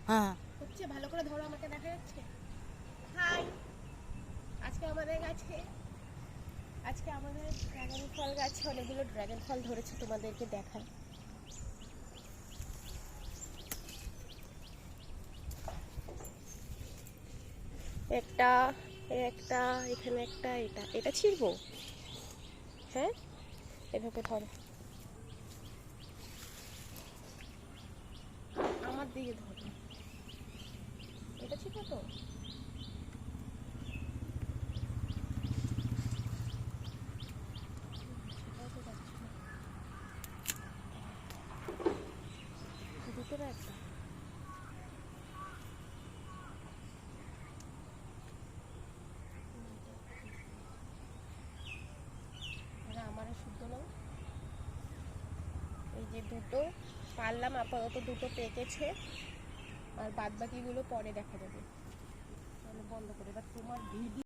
হ্যাঁ হচ্ছে, ভালো করে ধরো, আমাকে দেখা যাচ্ছে। হাই, আজকে আমাদের গাছে ড্রাগন ফল গাছে অনেকগুলো ড্রাগন ফল ধরেছে, তোমাদেরকে দেখায়। একটা, একটা, এখানে একটা, এটা এটা ছিড়বো। হ্যাঁ, এভাবে ধরো, আমার দিকে ধরো। এটা ছিল তো, সেটাও তো যাচ্ছে না। দুটো না একটা? আমার শুদ্ধ নাও। এই যে দুটো পারলাম, আপাতত দুটো পেকেছে, আর বাদ বাকিগুলো পরে দেখা যাবে। তাহলে বন্ধ করে, এবার তোমার ভিডিও